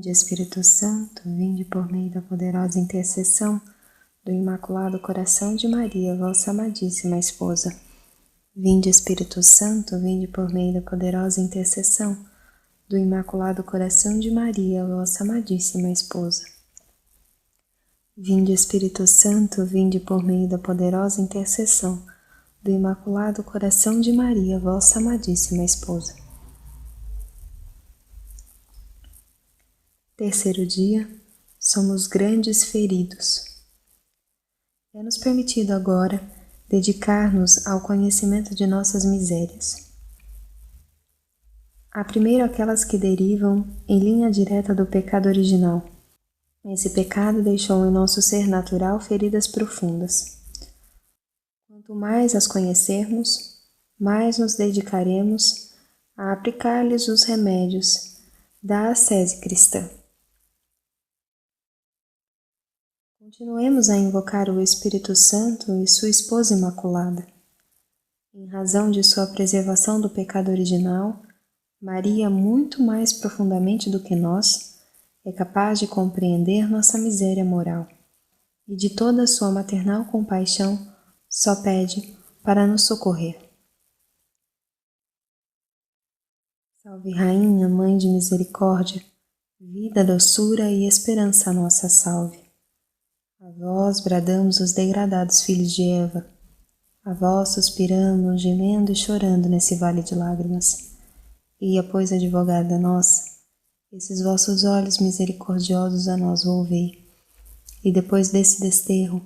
Vinde, Espírito Santo, vinde por meio da poderosa intercessão do Imaculado Coração de Maria, vossa amadíssima esposa. Vinde, Espírito Santo, vinde por meio da poderosa intercessão do Imaculado Coração de Maria, vossa amadíssima esposa. Vinde, Espírito Santo, vinde por meio da poderosa intercessão do Imaculado Coração de Maria, vossa amadíssima esposa. Terceiro dia, somos grandes feridos. É-nos permitido agora dedicar-nos ao conhecimento de nossas misérias. A primeiro, aquelas que derivam em linha direta do pecado original. Esse pecado deixou em nosso ser natural feridas profundas. Quanto mais as conhecermos, mais nos dedicaremos a aplicar-lhes os remédios da ascese cristã. Continuemos a invocar o Espírito Santo e sua esposa Imaculada. Em razão de sua preservação do pecado original, Maria, muito mais profundamente do que nós, é capaz de compreender nossa miséria moral e de toda a sua maternal compaixão só pede para nos socorrer. Salve Rainha, Mãe de Misericórdia, vida, doçura e esperança nossa salve. A vós bradamos os degradados filhos de Eva, a vós suspiramos, gemendo e chorando nesse vale de lágrimas. E, pois, advogada nossa, esses vossos olhos misericordiosos a nós volvei, e depois desse desterro,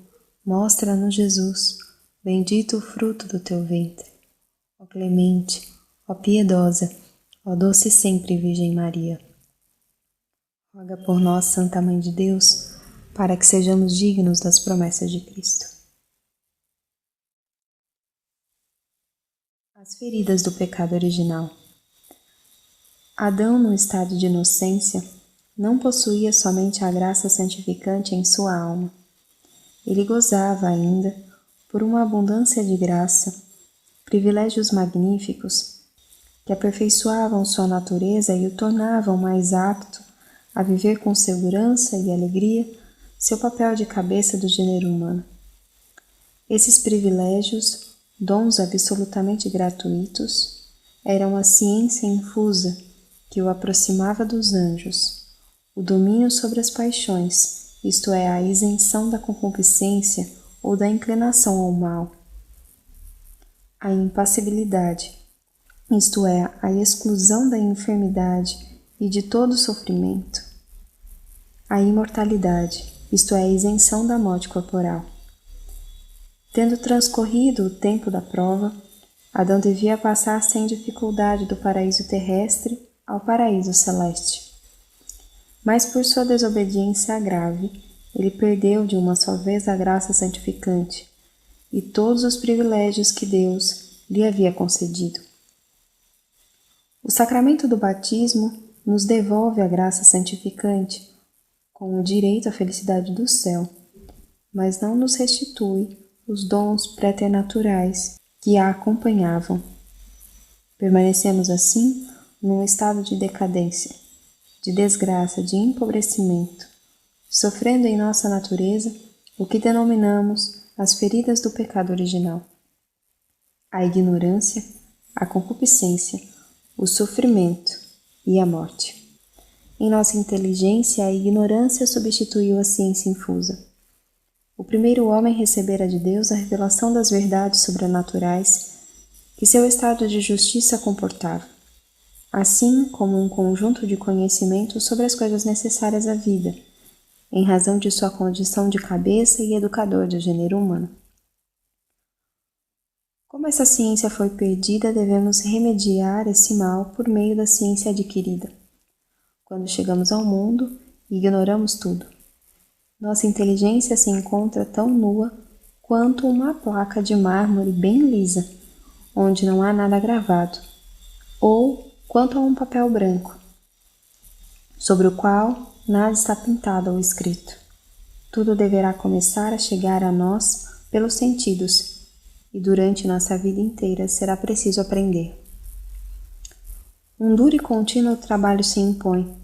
mostra-nos Jesus, bendito o fruto do teu ventre. Ó clemente, ó piedosa, ó doce sempre Virgem Maria. Roga por nós, Santa Mãe de Deus, para que sejamos dignos das promessas de Cristo. As feridas do pecado original. Adão, no estado de inocência, não possuía somente a graça santificante em sua alma. Ele gozava ainda, por uma abundância de graça, privilégios magníficos que aperfeiçoavam sua natureza e o tornavam mais apto a viver com segurança e alegria seu papel de cabeça do gênero humano. Esses privilégios, dons absolutamente gratuitos, eram a ciência infusa que o aproximava dos anjos, o domínio sobre as paixões, isto é, a isenção da concupiscência ou da inclinação ao mal, a impassibilidade, isto é, a exclusão da enfermidade e de todo sofrimento, a imortalidade, isto é, a isenção da morte corporal. Tendo transcorrido o tempo da prova, Adão devia passar sem dificuldade do paraíso terrestre ao paraíso celeste. Mas por sua desobediência grave, ele perdeu de uma só vez a graça santificante e todos os privilégios que Deus lhe havia concedido. O sacramento do batismo nos devolve a graça santificante, com o direito à felicidade do céu, mas não nos restitui os dons preternaturais que a acompanhavam. Permanecemos assim num estado de decadência, de desgraça, de empobrecimento, sofrendo em nossa natureza o que denominamos as feridas do pecado original: a ignorância, a concupiscência, o sofrimento e a morte. Em nossa inteligência, a ignorância substituiu a ciência infusa. O primeiro homem recebera de Deus a revelação das verdades sobrenaturais que seu estado de justiça comportava, assim como um conjunto de conhecimentos sobre as coisas necessárias à vida, em razão de sua condição de cabeça e educador do gênero humano. Como essa ciência foi perdida, devemos remediar esse mal por meio da ciência adquirida. Quando chegamos ao mundo, ignoramos tudo. Nossa inteligência se encontra tão nua quanto uma placa de mármore bem lisa, onde não há nada gravado, ou quanto a um papel branco, sobre o qual nada está pintado ou escrito. Tudo deverá começar a chegar a nós pelos sentidos, e durante nossa vida inteira será preciso aprender. Um duro e contínuo trabalho se impõe,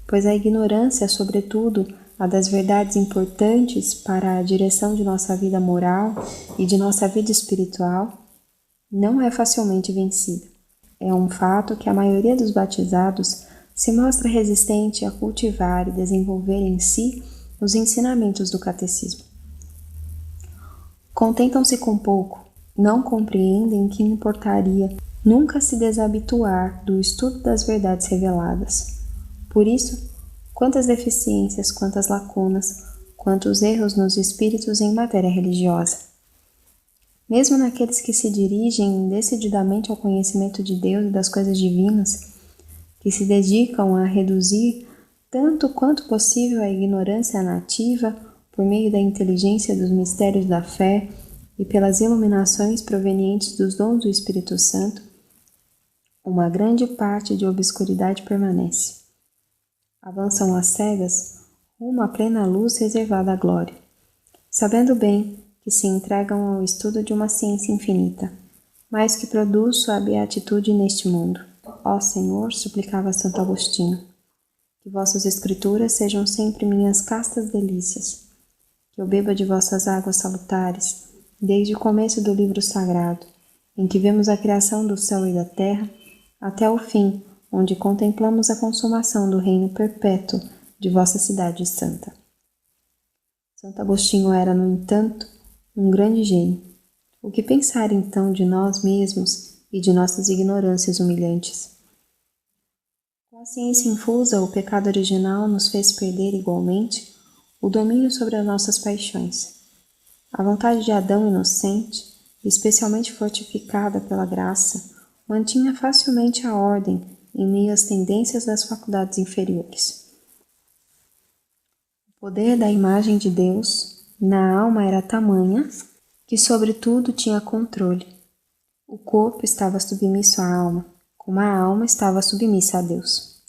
pois a ignorância, sobretudo a das verdades importantes para a direção de nossa vida moral e de nossa vida espiritual, não é facilmente vencida. É um fato que a maioria dos batizados se mostra resistente a cultivar e desenvolver em si os ensinamentos do catecismo. Contentam-se com pouco, não compreendem que importaria nunca se desabituar do estudo das verdades reveladas. Por isso, quantas deficiências, quantas lacunas, quantos erros nos espíritos em matéria religiosa. Mesmo naqueles que se dirigem decididamente ao conhecimento de Deus e das coisas divinas, que se dedicam a reduzir tanto quanto possível a ignorância nativa por meio da inteligência dos mistérios da fé e pelas iluminações provenientes dos dons do Espírito Santo, uma grande parte de obscuridade permanece. Avançam às cegas rumo à plena luz reservada à glória, sabendo bem que se entregam ao estudo de uma ciência infinita, mas que produz sua beatitude neste mundo. Ó Senhor, suplicava Santo Agostinho, que vossas escrituras sejam sempre minhas castas delícias, que eu beba de vossas águas salutares, desde o começo do livro sagrado, em que vemos a criação do céu e da terra, até o fim, onde contemplamos a consumação do reino perpétuo de vossa cidade santa. Santo Agostinho era, no entanto, um grande gênio. O que pensar então de nós mesmos e de nossas ignorâncias humilhantes? Com a ciência infusa, o pecado original nos fez perder igualmente o domínio sobre as nossas paixões. A vontade de Adão inocente, especialmente fortificada pela graça, mantinha facilmente a ordem em meio às tendências das faculdades inferiores. O poder da imagem de Deus na alma era tamanha que sobre tudo tinha controle. O corpo estava submisso à alma, como a alma estava submissa a Deus.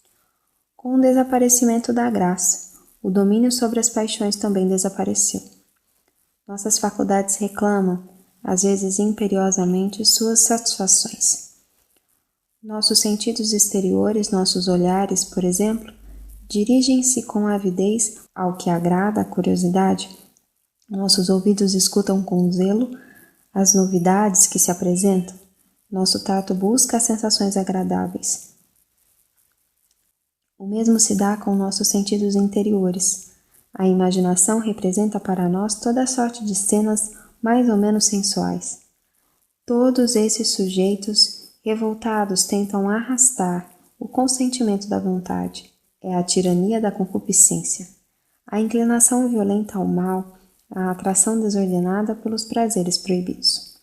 Com o desaparecimento da graça, o domínio sobre as paixões também desapareceu. Nossas faculdades reclamam, às vezes imperiosamente, suas satisfações. Nossos sentidos exteriores, nossos olhares, por exemplo, dirigem-se com avidez ao que agrada à curiosidade. Nossos ouvidos escutam com zelo as novidades que se apresentam. Nosso tato busca as sensações agradáveis. O mesmo se dá com nossos sentidos interiores. A imaginação representa para nós toda sorte de cenas mais ou menos sensuais. Todos esses sujeitos revoltados tentam arrastar o consentimento da vontade. É a tirania da concupiscência. A inclinação violenta ao mal, a atração desordenada pelos prazeres proibidos.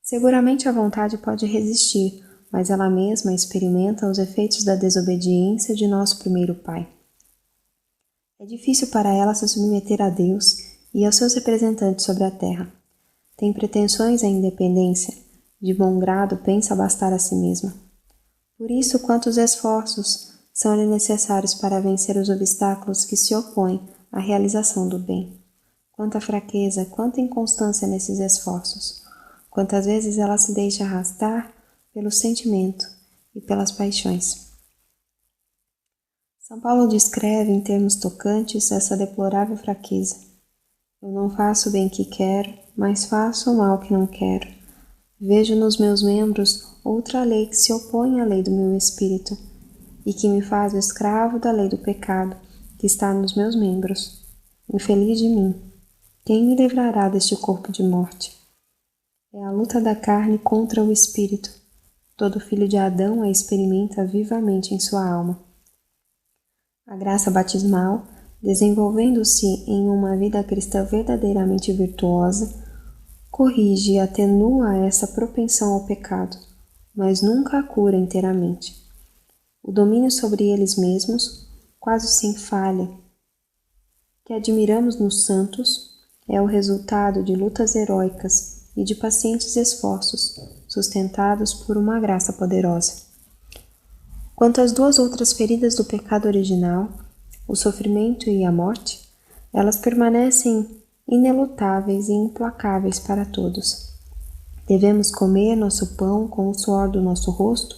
Seguramente a vontade pode resistir, mas ela mesma experimenta os efeitos da desobediência de nosso primeiro pai. É difícil para ela se submeter a Deus e aos seus representantes sobre a terra. Tem pretensões à independência, de bom grado pensa bastar a si mesma. Por isso, quantos esforços são-lhe necessários para vencer os obstáculos que se opõem à realização do bem. Quanta fraqueza, quanta inconstância nesses esforços. Quantas vezes ela se deixa arrastar pelo sentimento e pelas paixões. São Paulo descreve em termos tocantes essa deplorável fraqueza. Eu não faço o bem que quero, mas faço o mal que não quero. Vejo nos meus membros outra lei que se opõe à lei do meu espírito e que me faz o escravo da lei do pecado que está nos meus membros. Infeliz de mim! Quem me livrará deste corpo de morte? É a luta da carne contra o espírito. Todo filho de Adão a experimenta vivamente em sua alma. A graça batismal, desenvolvendo-se em uma vida cristã verdadeiramente virtuosa, corrige e atenua essa propensão ao pecado, mas nunca a cura inteiramente. O domínio sobre eles mesmos, quase sem falha, que admiramos nos santos, é o resultado de lutas heróicas e de pacientes esforços, sustentados por uma graça poderosa. Quanto às duas outras feridas do pecado original, o sofrimento e a morte, elas permanecem inelutáveis e implacáveis para todos. Devemos comer nosso pão com o suor do nosso rosto,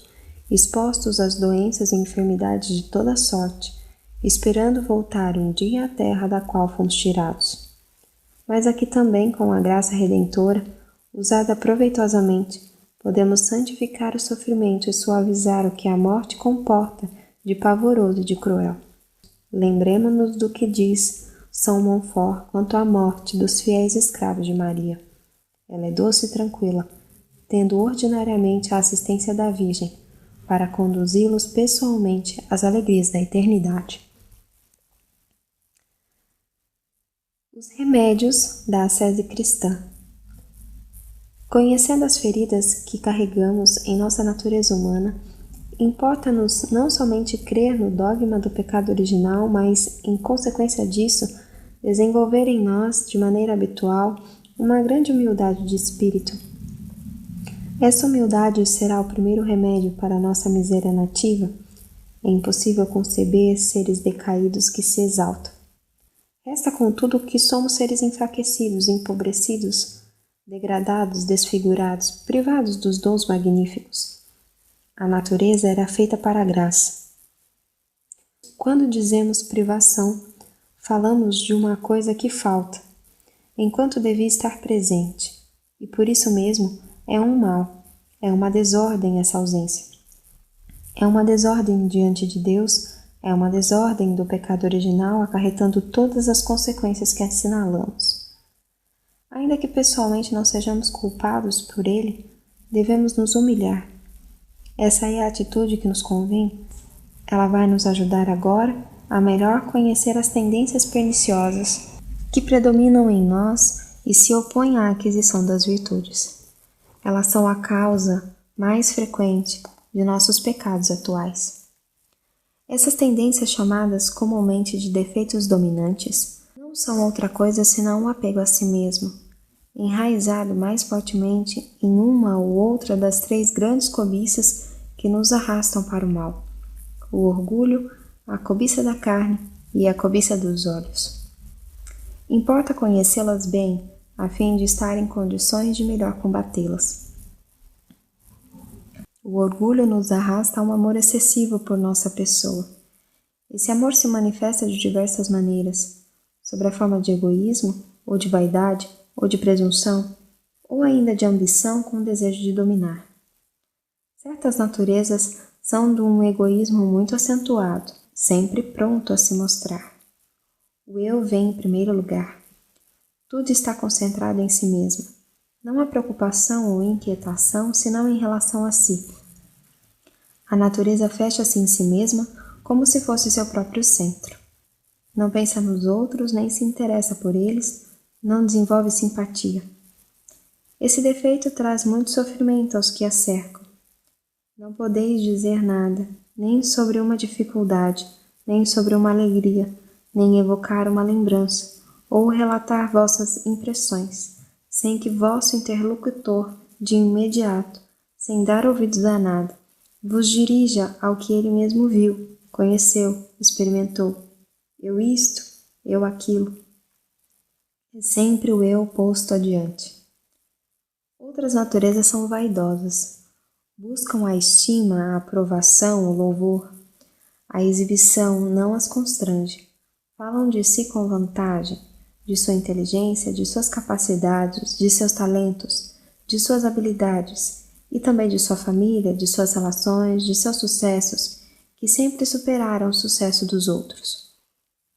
expostos às doenças e enfermidades de toda sorte, esperando voltar um dia à terra da qual fomos tirados. Mas aqui também, com a graça redentora, usada proveitosamente, podemos santificar o sofrimento e suavizar o que a morte comporta de pavoroso e de cruel. Lembremo-nos do que diz São Montfort quanto à morte dos fiéis escravos de Maria. Ela é doce e tranquila, tendo ordinariamente a assistência da Virgem, para conduzi-los pessoalmente às alegrias da eternidade. Os remédios da ascese cristã. Conhecendo as feridas que carregamos em nossa natureza humana, importa-nos não somente crer no dogma do pecado original, mas, em consequência disso, desenvolver em nós, de maneira habitual, uma grande humildade de espírito. Essa humildade será o primeiro remédio para a nossa miséria nativa. É impossível conceber seres decaídos que se exaltam. Resta, contudo, que somos seres enfraquecidos, empobrecidos, degradados, desfigurados, privados dos dons magníficos. A natureza era feita para a graça. Quando dizemos privação, falamos de uma coisa que falta, enquanto devia estar presente, e por isso mesmo é um mal, é uma desordem essa ausência. É uma desordem diante de Deus, é uma desordem do pecado original, acarretando todas as consequências que assinalamos. Ainda que pessoalmente não sejamos culpados por ele, devemos nos humilhar. Essa é a atitude que nos convém. Ela vai nos ajudar agora a melhor conhecer as tendências perniciosas que predominam em nós e se opõem à aquisição das virtudes. Elas são a causa mais frequente de nossos pecados atuais. Essas tendências, chamadas comumente de defeitos dominantes, não são outra coisa senão um apego a si mesmo, enraizado mais fortemente em uma ou outra das três grandes cobiças que nos arrastam para o mal: o orgulho, a cobiça da carne e a cobiça dos olhos. Importa conhecê-las bem, a fim de estar em condições de melhor combatê-las. O orgulho nos arrasta a um amor excessivo por nossa pessoa. Esse amor se manifesta de diversas maneiras, sob a forma de egoísmo, ou de vaidade, ou de presunção, ou ainda de ambição com o desejo de dominar. Certas naturezas são de um egoísmo muito acentuado, sempre pronto a se mostrar. O eu vem em primeiro lugar. Tudo está concentrado em si mesmo. Não há preocupação ou inquietação senão em relação a si. A natureza fecha-se em si mesma como se fosse seu próprio centro. Não pensa nos outros, nem se interessa por eles, não desenvolve simpatia. Esse defeito traz muito sofrimento aos que a cercam. Não podeis dizer nada, nem sobre uma dificuldade, nem sobre uma alegria, nem evocar uma lembrança, ou relatar vossas impressões, sem que vosso interlocutor, de imediato, sem dar ouvidos a nada, vos dirija ao que ele mesmo viu, conheceu, experimentou. Eu isto, eu aquilo. É sempre o eu posto adiante. Outras naturezas são vaidosas. Buscam a estima, a aprovação, o louvor. A exibição não as constrange. Falam de si com vantagem, de sua inteligência, de suas capacidades, de seus talentos, de suas habilidades, e também de sua família, de suas relações, de seus sucessos, que sempre superaram o sucesso dos outros.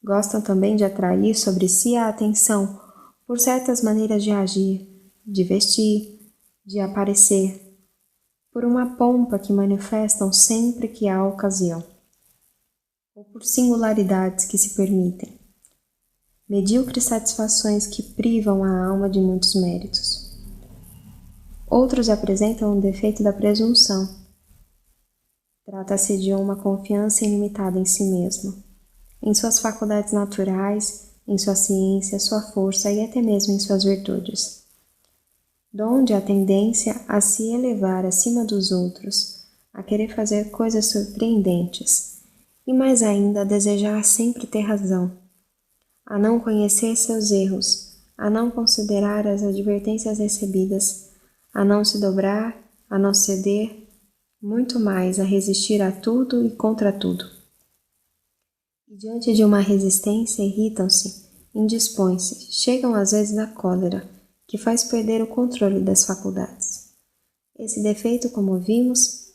Gostam também de atrair sobre si a atenção por certas maneiras de agir, de vestir, de aparecer, por uma pompa que manifestam sempre que há ocasião, ou por singularidades que se permitem, medíocres satisfações que privam a alma de muitos méritos. Outros apresentam o defeito da presunção. Trata-se de uma confiança ilimitada em si mesmo, em suas faculdades naturais, em sua ciência, sua força e até mesmo em suas virtudes, donde a tendência a se elevar acima dos outros, a querer fazer coisas surpreendentes, e mais ainda a desejar sempre ter razão, a não conhecer seus erros, a não considerar as advertências recebidas, a não se dobrar, a não ceder, muito mais a resistir a tudo e contra tudo. e diante de uma resistência irritam-se, indispõem-se, chegam às vezes à cólera, que faz perder o controle das faculdades. Esse defeito, como vimos,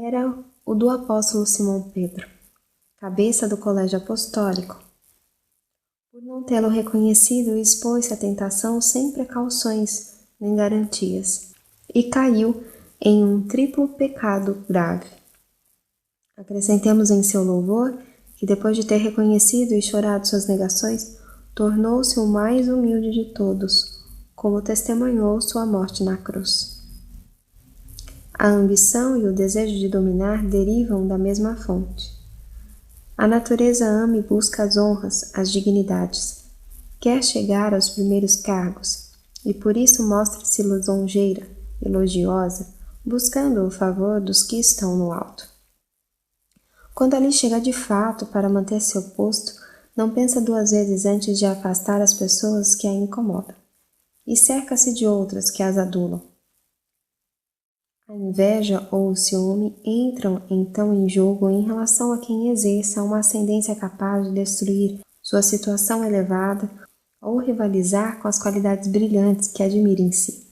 era o do apóstolo Simão Pedro, cabeça do colégio apostólico. Por não tê-lo reconhecido, expôs-se à tentação sem precauções nem garantias, e caiu em um triplo pecado grave. Acrescentemos em seu louvor que, depois de ter reconhecido e chorado suas negações, tornou-se o mais humilde de todos, como testemunhou sua morte na cruz. A ambição e o desejo de dominar derivam da mesma fonte. A natureza ama e busca as honras, as dignidades. Quer chegar aos primeiros cargos, e por isso mostra-se lisonjeira, elogiosa, buscando o favor dos que estão no alto. Quando ali chega de fato para manter seu posto, não pensa duas vezes antes de afastar as pessoas que a incomodam, e cerca-se de outras que as adulam. A inveja ou o ciúme entram então em jogo em relação a quem exerça uma ascendência capaz de destruir sua situação elevada ou rivalizar com as qualidades brilhantes que admira em si.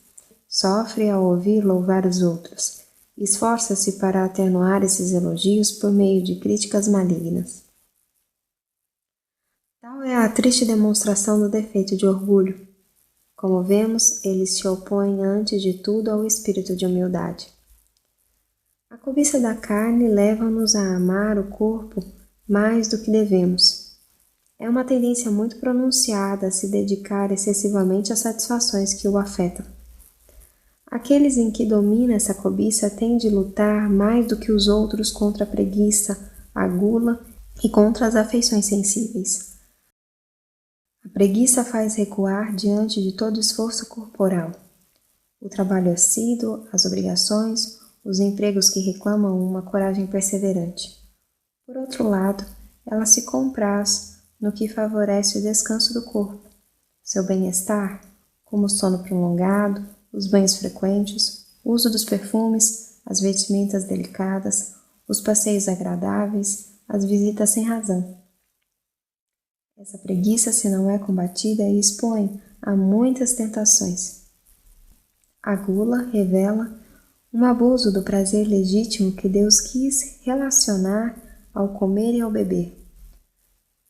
Sofre ao ouvir louvar os outros, esforça-se para atenuar esses elogios por meio de críticas malignas. Tal é a triste demonstração do defeito de orgulho. Como vemos, ele se opõe antes de tudo ao espírito de humildade. A cobiça da carne leva-nos a amar o corpo mais do que devemos. É uma tendência muito pronunciada a se dedicar excessivamente às satisfações que o afetam. Aqueles em que domina essa cobiça têm de lutar mais do que os outros contra a preguiça, a gula e contra as afeições sensíveis. A preguiça faz recuar diante de todo esforço corporal. O trabalho assíduo, as obrigações, os empregos que reclamam uma coragem perseverante. Por outro lado, ela se compraz no que favorece o descanso do corpo, seu bem-estar, como o sono prolongado, os banhos frequentes, o uso dos perfumes, as vestimentas delicadas, os passeios agradáveis, as visitas sem razão. Essa preguiça, se não é combatida, expõe a muitas tentações. A gula revela um abuso do prazer legítimo que Deus quis relacionar ao comer e ao beber.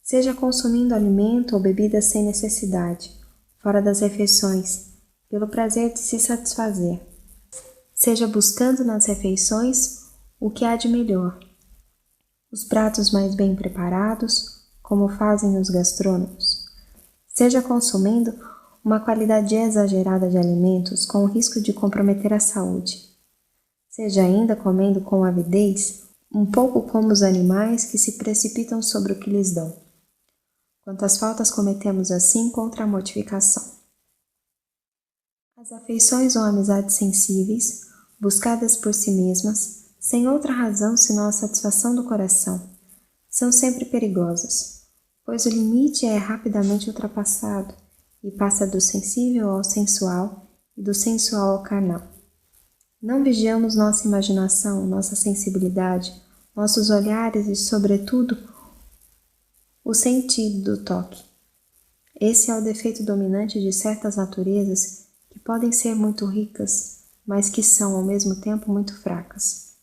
Seja consumindo alimento ou bebida sem necessidade, fora das refeições, pelo prazer de se satisfazer. Seja buscando nas refeições o que há de melhor, os pratos mais bem preparados, como fazem os gastrônomos. Seja consumindo uma qualidade exagerada de alimentos com o risco de comprometer a saúde. Seja ainda comendo com avidez, um pouco como os animais que se precipitam sobre o que lhes dão. Quantas faltas cometemos assim contra a mortificação. As afeições ou amizades sensíveis, buscadas por si mesmas, sem outra razão senão a satisfação do coração, são sempre perigosas, pois o limite é rapidamente ultrapassado e passa do sensível ao sensual e do sensual ao carnal. Não vigiamos nossa imaginação, nossa sensibilidade, nossos olhares e, sobretudo, o sentido do toque. Esse é o defeito dominante de certas naturezas que podem ser muito ricas, mas que são, ao mesmo tempo, muito fracas.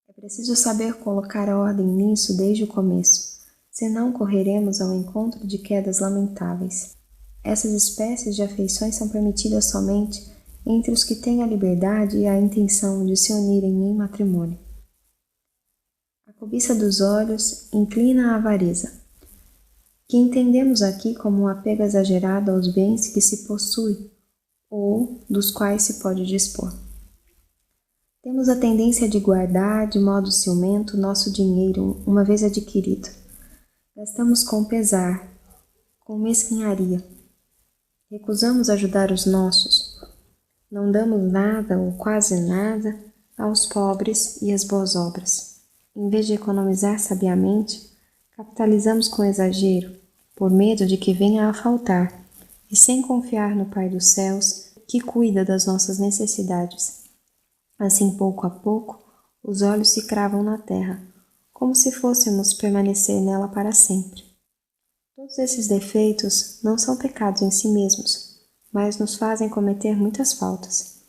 É preciso saber colocar a ordem nisso desde o começo, senão correremos ao encontro de quedas lamentáveis. Essas espécies de afeições são permitidas somente entre os que têm a liberdade e a intenção de se unirem em matrimônio. A cobiça dos olhos inclina à avareza, que entendemos aqui como um apego exagerado aos bens que se possui ou dos quais se pode dispor. Temos a tendência de guardar de modo ciumento nosso dinheiro uma vez adquirido. Gastamos com pesar, com mesquinharia. Recusamos ajudar os nossos. Não damos nada ou quase nada aos pobres e às boas obras. Em vez de economizar sabiamente, capitalizamos com exagero, por medo de que venha a faltar, e sem confiar no Pai dos céus, que cuida das nossas necessidades. Assim, pouco a pouco, os olhos se cravam na terra, como se fôssemos permanecer nela para sempre. Todos esses defeitos não são pecados em si mesmos, mas nos fazem cometer muitas faltas,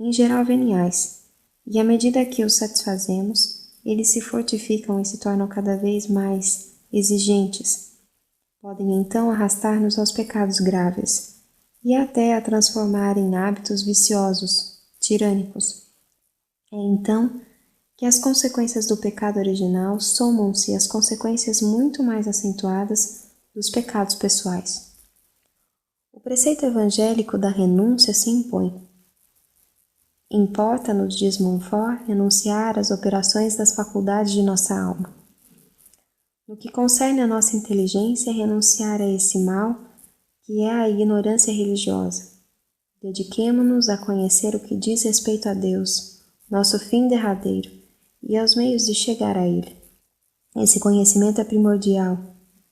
em geral veniais, e à medida que os satisfazemos, eles se fortificam e se tornam cada vez mais exigentes. Podem então arrastar-nos aos pecados graves, e até a transformar em hábitos viciosos, tirânicos. É então que as consequências do pecado original somam-se às consequências muito mais acentuadas dos pecados pessoais. O preceito evangélico da renúncia se impõe. Importa-nos, diz Montfort, renunciar às operações das faculdades de nossa alma. No que concerne à nossa inteligência, renunciar a esse mal, que é a ignorância religiosa. Dediquemo-nos a conhecer o que diz respeito a Deus, nosso fim derradeiro, e aos meios de chegar a Ele. Esse conhecimento é primordial.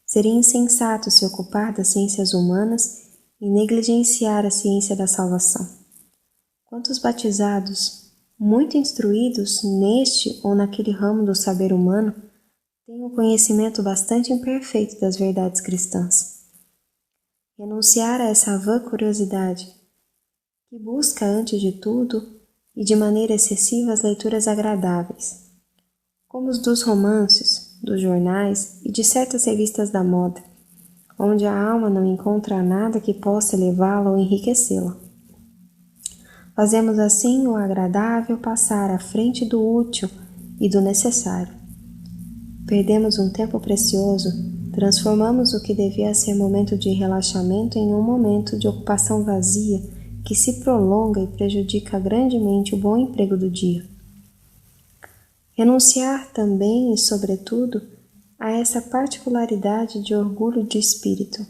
Seria insensato se ocupar das ciências humanas e negligenciar a ciência da salvação. Quantos batizados, muito instruídos neste ou naquele ramo do saber humano, têm um conhecimento bastante imperfeito das verdades cristãs? Renunciar a essa vã curiosidade, que busca, antes de tudo, e de maneira excessiva, as leituras agradáveis, como os dos romances, dos jornais e de certas revistas da moda, onde a alma não encontra nada que possa elevá-la ou enriquecê-la. Fazemos assim o agradável passar à frente do útil e do necessário. Perdemos um tempo precioso, transformamos o que devia ser momento de relaxamento em um momento de ocupação vazia que se prolonga e prejudica grandemente o bom emprego do dia. Renunciar também e, sobretudo, a essa particularidade de orgulho de espírito,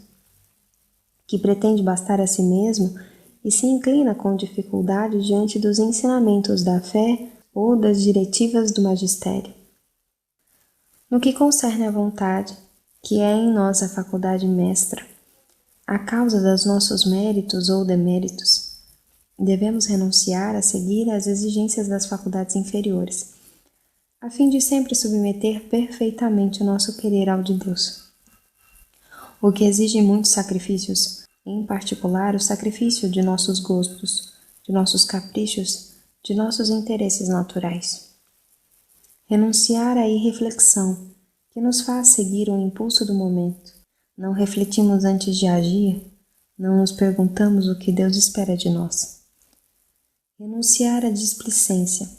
que pretende bastar a si mesmo e se inclina com dificuldade diante dos ensinamentos da fé ou das diretivas do magistério. No que concerne à vontade, que é em nós a faculdade mestra, a causa dos nossos méritos ou deméritos, devemos renunciar a seguir às exigências das faculdades inferiores, a fim de sempre submeter perfeitamente o nosso querer ao de Deus. O que exige muitos sacrifícios, em particular o sacrifício de nossos gostos, de nossos caprichos, de nossos interesses naturais. Renunciar à irreflexão, que nos faz seguir o impulso do momento. Não refletimos antes de agir, não nos perguntamos o que Deus espera de nós. Renunciar à displicência,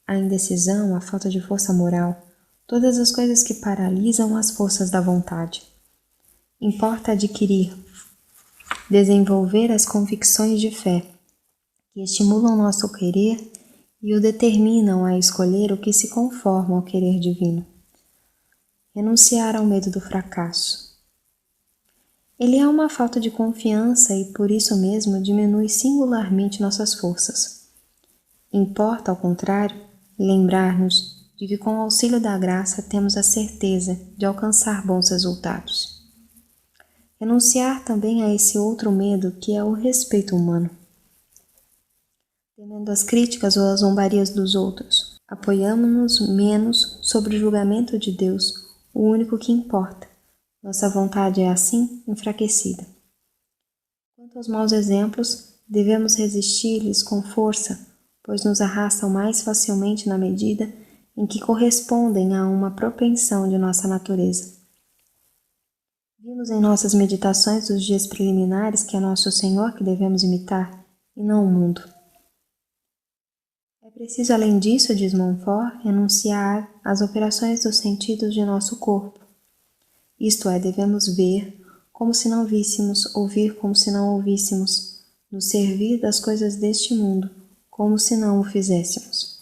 à indecisão, à falta de força moral, todas as coisas que paralisam as forças da vontade. Importa adquirir, desenvolver as convicções de fé, que estimulam nosso querer e o determinam a escolher o que se conforma ao querer divino. Renunciar ao medo do fracasso. Ele é uma falta de confiança e, por isso mesmo, diminui singularmente nossas forças. Importa, ao contrário, lembrar-nos de que com o auxílio da graça temos a certeza de alcançar bons resultados. Renunciar também a esse outro medo que é o respeito humano. Temendo as críticas ou as zombarias dos outros, apoiamo-nos menos sobre o julgamento de Deus, o único que importa. Nossa vontade é assim enfraquecida. Quanto aos maus exemplos, devemos resistir-lhes com força, pois nos arrastam mais facilmente na medida em que correspondem a uma propensão de nossa natureza. Vimos em nossas meditações dos dias preliminares que é nosso Senhor que devemos imitar, e não o mundo. É preciso, além disso, diz Montfort, renunciar às operações dos sentidos de nosso corpo. Isto é, devemos ver como se não víssemos, ouvir como se não ouvíssemos, nos servir das coisas deste mundo, como se não o fizéssemos.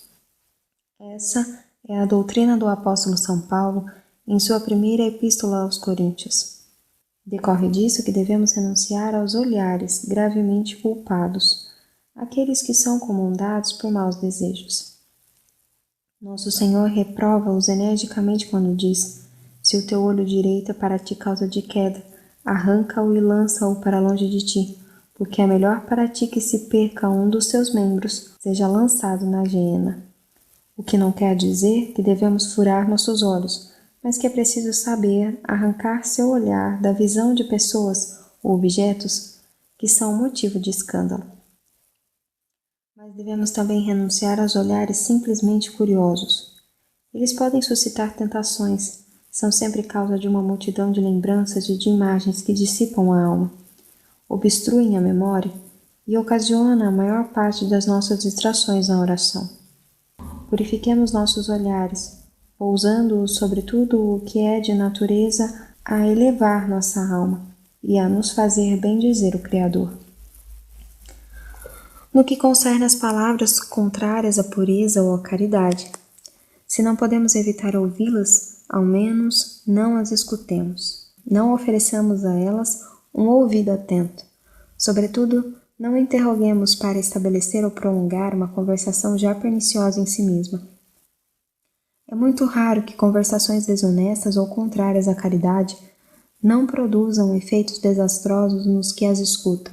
Essa é a doutrina do apóstolo São Paulo em sua primeira epístola aos Coríntios. Decorre disso que devemos renunciar aos olhares gravemente culpados, aqueles que são comandados por maus desejos. Nosso Senhor reprova-os energicamente quando diz: se o teu olho direito é para ti causa de queda, arranca-o e lança-o para longe de ti, porque é melhor para ti que se perca um dos teus membros, seja lançado na geena. o que não quer dizer que devemos furar nossos olhos, mas que é preciso saber arrancar seu olhar da visão de pessoas ou objetos que são motivo de escândalo. Mas devemos também renunciar aos olhares simplesmente curiosos. Eles podem suscitar tentações, são sempre causa de uma multidão de lembranças e de imagens que dissipam a alma, obstruem a memória e ocasionam a maior parte das nossas distrações na oração. Purifiquemos nossos olhares, pousando-os sobre tudo o que é de natureza a elevar nossa alma e a nos fazer bendizer o Criador. No que concerne às palavras contrárias à pureza ou à caridade, se não podemos evitar ouvi-las, ao menos não as escutemos. Não ofereçamos a elas um ouvido atento. Sobretudo, não interroguemos para estabelecer ou prolongar uma conversação já perniciosa em si mesma. É muito raro que conversações desonestas ou contrárias à caridade não produzam efeitos desastrosos nos que as escutam.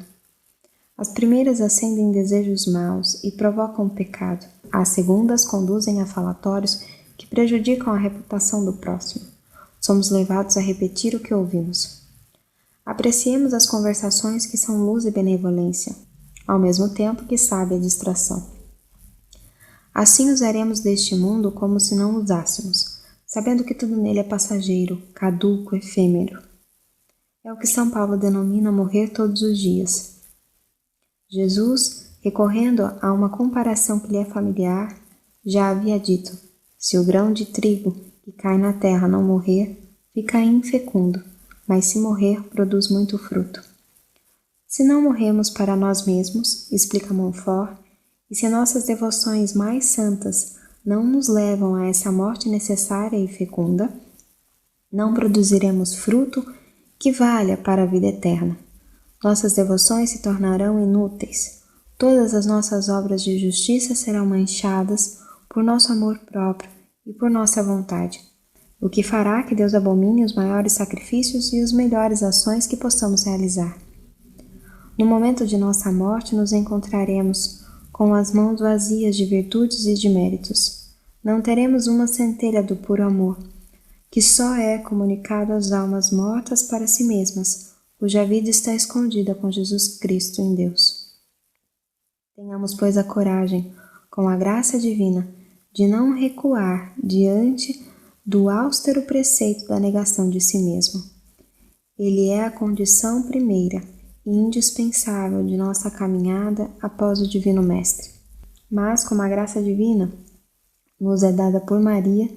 As primeiras acendem desejos maus e provocam o pecado. As segundas conduzem a falatórios que prejudicam a reputação do próximo. Somos levados a repetir o que ouvimos. Apreciemos as conversações que são luz e benevolência, ao mesmo tempo que sábia distração. Assim usaremos deste mundo como se não usássemos, sabendo que tudo nele é passageiro, caduco, efêmero. É o que São Paulo denomina morrer todos os dias. Jesus, recorrendo a uma comparação que lhe é familiar, já havia dito: se o grão de trigo que cai na terra não morrer, fica infecundo, mas se morrer, produz muito fruto. Se não morremos para nós mesmos, explica Montfort, e se nossas devoções mais santas não nos levam a essa morte necessária e fecunda, não produziremos fruto que valha para a vida eterna. Nossas devoções se tornarão inúteis. Todas as nossas obras de justiça serão manchadas por nosso amor próprio e por nossa vontade, o que fará que Deus abomine os maiores sacrifícios e as melhores ações que possamos realizar. No momento de nossa morte, nos encontraremos com as mãos vazias de virtudes e de méritos. Não teremos uma centelha do puro amor, que só é comunicado às almas mortas para si mesmas, cuja vida está escondida com Jesus Cristo em Deus. Tenhamos, pois, a coragem, com a graça divina, de não recuar diante do austero preceito da negação de si mesmo. Ele é a condição primeira e indispensável de nossa caminhada após o Divino Mestre. Mas, como a graça divina nos é dada por Maria,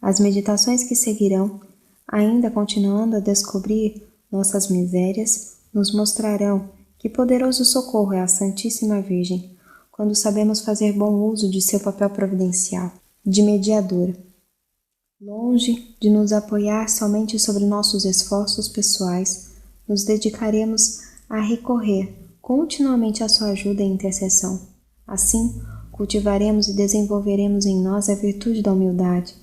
as meditações que seguirão, ainda continuando a descobrir nossas misérias, nos mostrarão que poderoso socorro é a Santíssima Virgem, quando sabemos fazer bom uso de seu papel providencial, de mediadora. Longe de nos apoiar somente sobre nossos esforços pessoais, nos dedicaremos a recorrer continuamente à sua ajuda e intercessão. Assim, cultivaremos e desenvolveremos em nós a virtude da humildade,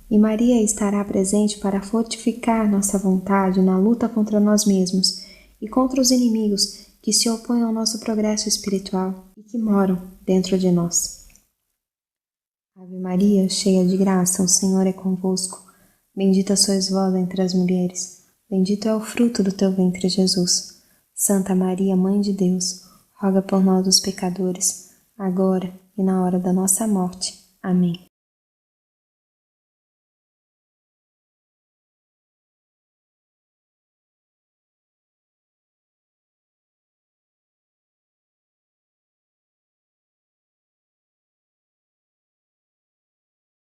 e Maria estará presente para fortificar nossa vontade na luta contra nós mesmos e contra os inimigos que se opõem ao nosso progresso espiritual e que moram dentro de nós. Ave Maria, cheia de graça, o Senhor é convosco. Bendita sois vós entre as mulheres, bendito é o fruto do teu ventre, Jesus. Santa Maria, Mãe de Deus, roga por nós os pecadores, agora e na hora da nossa morte. Amém.